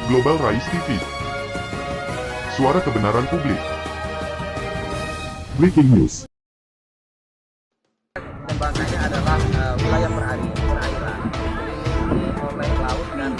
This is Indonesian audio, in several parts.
Global Rise TV. Suara kebenaran publik. Breaking news. Tembakannya adalah wilayah perairan, dikelilingi oleh laut dan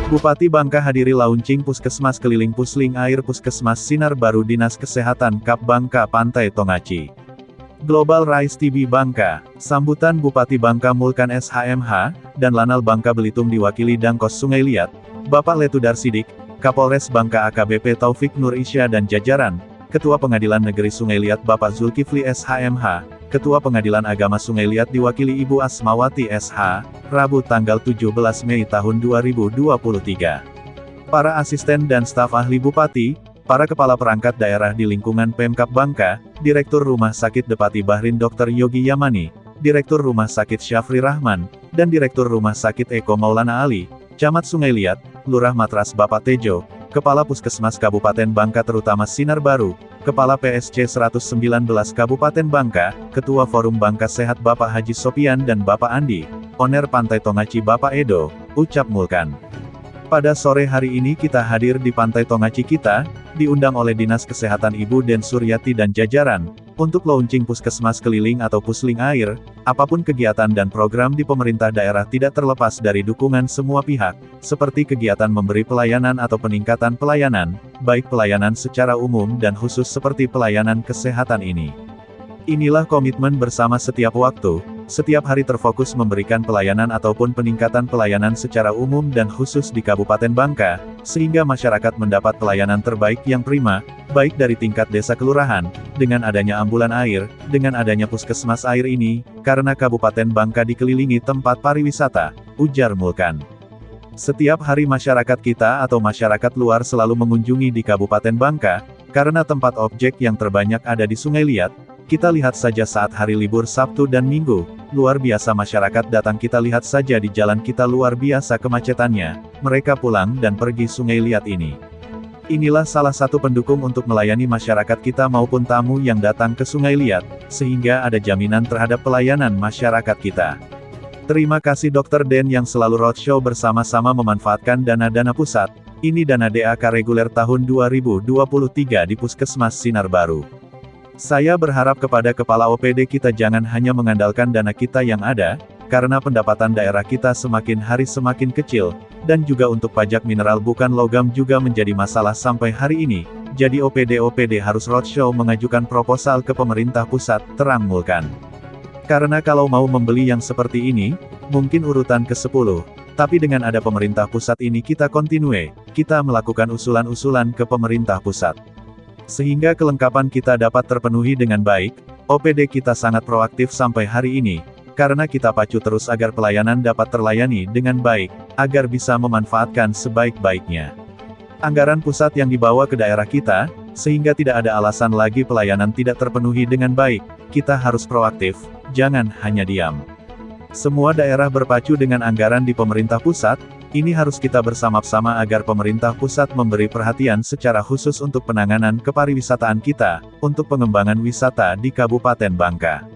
Bupati Bangka hadiri launching Puskesmas Keliling Pusling Air Puskesmas Sinar Baru Dinas Kesehatan Kap Bangka Pantai Tongaci. Global Rise TV Bangka, sambutan Bupati Bangka Mulkan SHMH, dan Lanal Bangka Belitung diwakili Dangkos Sungai Liat, Bapak Letudar Sidik, Kapolres Bangka AKBP Taufik Nur Isya dan jajaran, Ketua Pengadilan Negeri Sungai Liat Bapak Zulkifli SHMH, Ketua Pengadilan Agama Sungai Liat diwakili Ibu Asmawati SH, Rabu tanggal 17 Mei tahun 2023. Para asisten dan staf ahli Bupati, para kepala perangkat daerah di lingkungan Pemkab Bangka, Direktur Rumah Sakit Depati Bahrin Dr. Yogi Yamani, Direktur Rumah Sakit Syafri Rahman, dan Direktur Rumah Sakit Eko Maulana Ali, Camat Sungai Liat, Lurah Matras Bapak Tejo, Kepala Puskesmas Kabupaten Bangka terutama Sinar Baru, Kepala PSC 119 Kabupaten Bangka, Ketua Forum Bangka Sehat Bapak Haji Sopian dan Bapak Andi, Oner Pantai Tongaci Bapak Edo, ucap Mulkan. Pada sore hari ini kita hadir di Pantai Tongaci kita, diundang oleh Dinas Kesehatan Ibu Den Suryati dan jajaran, untuk launching Puskesmas Keliling atau Pusling Air, apapun kegiatan dan program di pemerintah daerah tidak terlepas dari dukungan semua pihak, seperti kegiatan memberi pelayanan atau peningkatan pelayanan, baik pelayanan secara umum dan khusus seperti pelayanan kesehatan ini. Inilah komitmen bersama setiap waktu, setiap hari terfokus memberikan pelayanan ataupun peningkatan pelayanan secara umum dan khusus di Kabupaten Bangka, sehingga masyarakat mendapat pelayanan terbaik yang prima, baik dari tingkat desa kelurahan, dengan adanya ambulan air, dengan adanya puskesmas air ini, karena Kabupaten Bangka dikelilingi tempat pariwisata, ujar Mulkan. Setiap hari masyarakat kita atau masyarakat luar selalu mengunjungi di Kabupaten Bangka, karena tempat objek yang terbanyak ada di Sungai Liat. Kita lihat saja saat hari libur Sabtu dan Minggu, luar biasa masyarakat datang, kita lihat saja di jalan kita luar biasa kemacetannya, mereka pulang dan pergi Sungai Liat ini. Inilah salah satu pendukung untuk melayani masyarakat kita maupun tamu yang datang ke Sungai Liat, sehingga ada jaminan terhadap pelayanan masyarakat kita. Terima kasih Dr. Den yang selalu roadshow bersama-sama memanfaatkan dana-dana pusat, ini dana DAK reguler tahun 2023 di Puskesmas Sinar Baru. Saya berharap kepada kepala OPD kita jangan hanya mengandalkan dana kita yang ada, karena pendapatan daerah kita semakin hari semakin kecil, dan juga untuk pajak mineral bukan logam juga menjadi masalah sampai hari ini, jadi OPD harus roadshow mengajukan proposal ke pemerintah pusat, terang Mulkan. Karena kalau mau membeli yang seperti ini, mungkin urutan ke-10, tapi dengan ada pemerintah pusat ini kita continue, kita melakukan usulan-usulan ke pemerintah pusat. Sehingga kelengkapan kita dapat terpenuhi dengan baik, OPD kita sangat proaktif sampai hari ini, karena kita pacu terus agar pelayanan dapat terlayani dengan baik, agar bisa memanfaatkan sebaik-baiknya anggaran pusat yang dibawa ke daerah kita, sehingga tidak ada alasan lagi pelayanan tidak terpenuhi dengan baik, kita harus proaktif, jangan hanya diam. Semua daerah berpacu dengan anggaran di pemerintah pusat, ini harus kita bersama-sama agar pemerintah pusat memberi perhatian secara khusus untuk penanganan kepariwisataan kita, untuk pengembangan wisata di Kabupaten Bangka.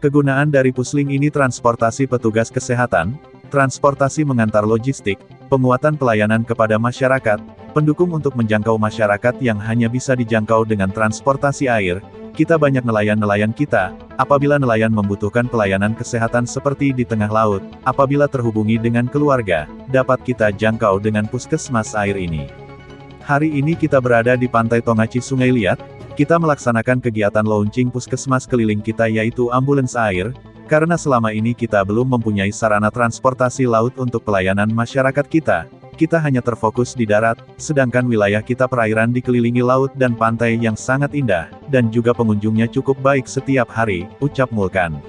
Kegunaan dari Pusling ini transportasi petugas kesehatan, transportasi mengantar logistik, penguatan pelayanan kepada masyarakat, pendukung untuk menjangkau masyarakat yang hanya bisa dijangkau dengan transportasi air. Kita banyak nelayan-nelayan kita, apabila nelayan membutuhkan pelayanan kesehatan seperti di tengah laut, apabila terhubungi dengan keluarga, dapat kita jangkau dengan puskesmas air ini. Hari ini kita berada di Pantai Tongaci Sungai Liat, kita melaksanakan kegiatan launching puskesmas keliling kita yaitu ambulans air, karena selama ini kita belum mempunyai sarana transportasi laut untuk pelayanan masyarakat kita hanya terfokus di darat, sedangkan wilayah kita perairan dikelilingi laut dan pantai yang sangat indah, dan juga pengunjungnya cukup baik setiap hari, ucap Mulkan.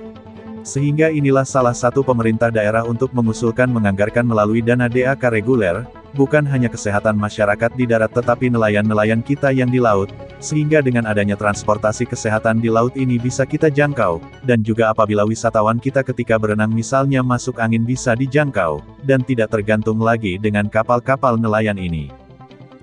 Sehingga inilah salah satu pemerintah daerah untuk mengusulkan menganggarkan melalui dana DAK reguler, bukan hanya kesehatan masyarakat di darat tetapi nelayan-nelayan kita yang di laut, sehingga dengan adanya transportasi kesehatan di laut ini bisa kita jangkau, dan juga apabila wisatawan kita ketika berenang misalnya masuk angin bisa dijangkau, dan tidak tergantung lagi dengan kapal-kapal nelayan ini.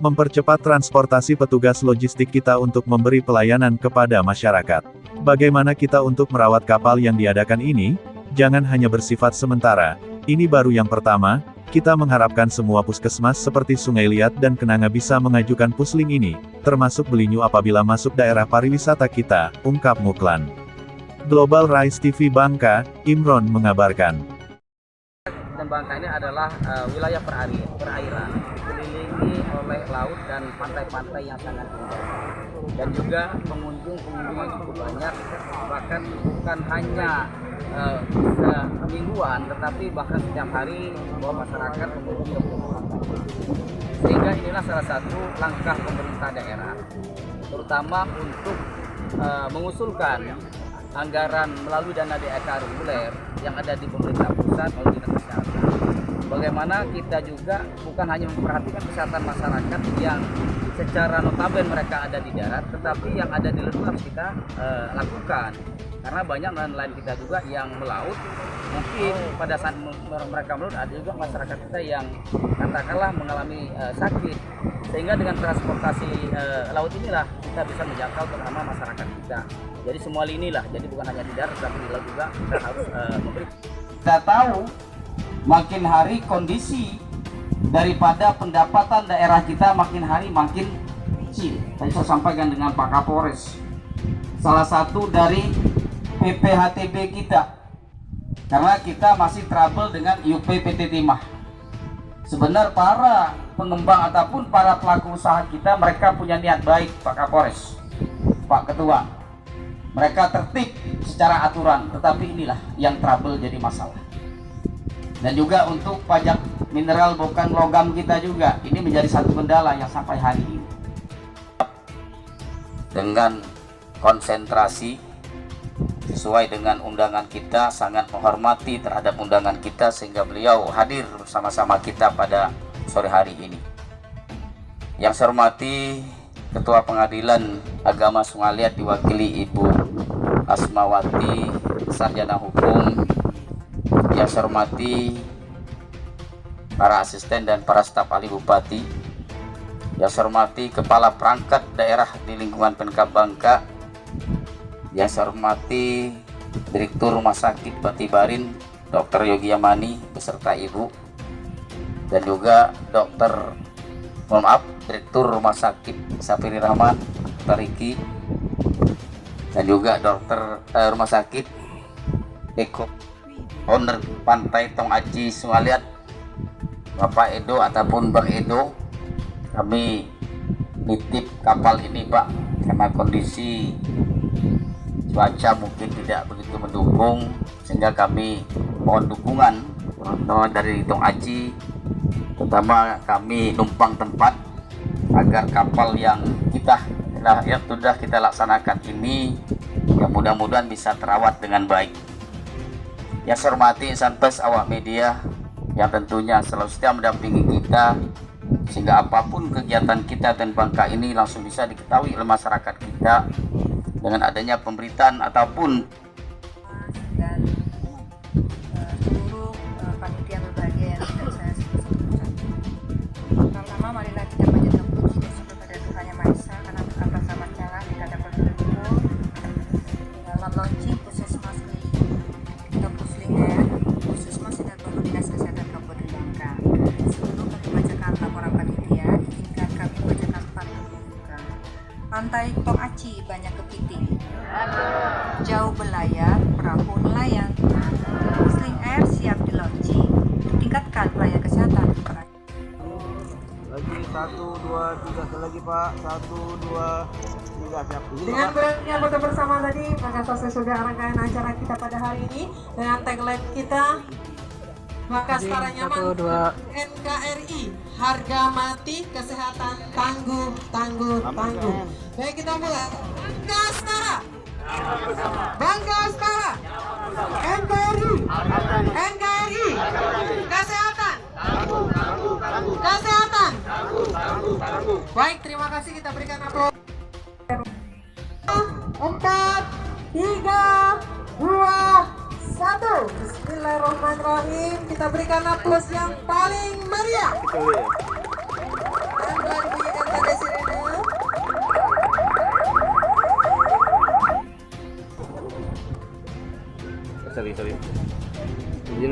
Mempercepat transportasi petugas logistik kita untuk memberi pelayanan kepada masyarakat. Bagaimana kita untuk merawat kapal yang diadakan ini? Jangan hanya bersifat sementara. Ini baru yang pertama, kita mengharapkan semua puskesmas seperti Sungai Liat dan Kenanga bisa mengajukan pusling ini, termasuk Belinyu apabila masuk daerah pariwisata kita, ungkap Muklan. Global Rise TV Bangka, Imron mengabarkan. Dan Bangka ini adalah wilayah perairan, dikelilingi oleh laut dan pantai-pantai yang sangat indah. Dan juga pengunjung-pengunjung cukup banyak, bahkan bukan hanya mingguan, tetapi bahkan setiap hari bahwa masyarakat mengunjungi pantai. Sehingga inilah salah satu langkah pemerintah daerah, terutama untuk mengusulkan anggaran melalui dana DAK reguler yang ada di pemerintah pusat melalui dinas kesehatan. Bagaimana kita juga bukan hanya memperhatikan kesehatan masyarakat yang secara notabene mereka ada di darat, tetapi yang ada di laut harus kita lakukan. Karena banyak nelayan kita juga yang melaut, mungkin pada saat mereka melaut ada juga masyarakat kita yang katakanlah mengalami sakit. Sehingga dengan transportasi laut inilah kita bisa menjangkau terutama masyarakat kita. Jadi semua lini lah, jadi bukan hanya di darat tapi di laut juga kita harus memberi. Kita tahu makin hari kondisi daripada pendapatan daerah kita makin hari makin kecil. Tadi saya sampaikan dengan Pak Kapolres, salah satu dari PPHTB kita, karena kita masih trouble dengan IUP PT Timah. Sebenarnya para pengembang ataupun para pelaku usaha kita, mereka punya niat baik, Pak Kapolres, Pak Ketua. Mereka tertib secara aturan, tetapi inilah yang trouble jadi masalah. Dan juga untuk pajak mineral bukan logam kita juga, ini menjadi satu kendala yang sampai hari ini. Dengan konsentrasi sesuai dengan undangan kita, sangat menghormati terhadap undangan kita sehingga beliau hadir bersama-sama kita pada sore hari ini. Yang saya hormati Ketua Pengadilan Agama Sungai Liat diwakili Ibu Asmawati, Sarjana Hukum. Yang saya hormati para asisten dan para staf ahli Bupati. Yang saya hormati Kepala Perangkat Daerah di lingkungan Pemkab Bangka. Yang saya hormati Direktur Rumah Sakit Batibarin Dr. Yogi Yamani beserta Ibu, dan juga Direktur Rumah Sakit Sapiri Rahman Tariki, dan juga Rumah Sakit Eko, owner Pantai Tong Aci Sungai Liat, Bapak Edo ataupun Bang Edo. Kami nitip kapal ini Pak, karena kondisi cuaca mungkin tidak begitu mendukung, sehingga kami mohon dukungan teman-teman dari Tong Aci, terutama kami numpang tempat agar kapal yang sudah kita laksanakan ini yang mudah-mudahan bisa terawat dengan baik. Yang saya hormati insan pers, awak media yang tentunya selalu setia mendampingi kita sehingga apapun kegiatan kita dan Bangka ini langsung bisa diketahui oleh masyarakat kita dengan adanya pemberitaan ataupun dan seluruh panitia berbahagia yang sudah saya sebutkan. Pertama, marilah kita panjatkan puji dan syukur kepada Tuhan Yang Maha Esa karena berkat sama cara kita dapat berkumpul dalam launching puskesmas ke Pusling Air, puskesmas Sinar Baru Dinas Kesehatan Kabupaten Bangka. Sebelum kami bacakan laporan panitia, izinkan kami bacakan pantun pembuka. Pantai Tong Aci banyak kepiting, jauh belayar perahu nelayan, Pusling Air siap di launching, tingkatkan pelayanan kesehatan. Lagi 1, 2, 3, sekali lagi Pak, 1, 2, 3, siap. Dengan beratnya foto bersama tadi, maka selesai sudah rangkaian acara kita pada hari ini dengan tagline kita, maka setara nyaman NKRI, harga mati, kesehatan tangguh. Baik, kita mulai. Bangga setara, NKRI, kesehatan. Baik, terima kasih, kita berikan aplaus. 4, 3, 2, 1. Bismillahirrahmanirrahim. Kita berikan aplaus yang paling meriah.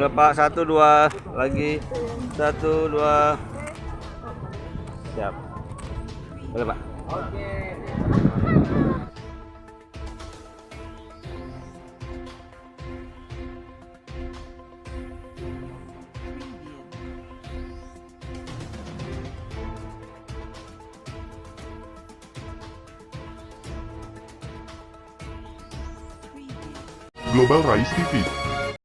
Enggak Pak, 1 2 lagi. 1 2. Siap. Boleh Pak. Global Rise TV.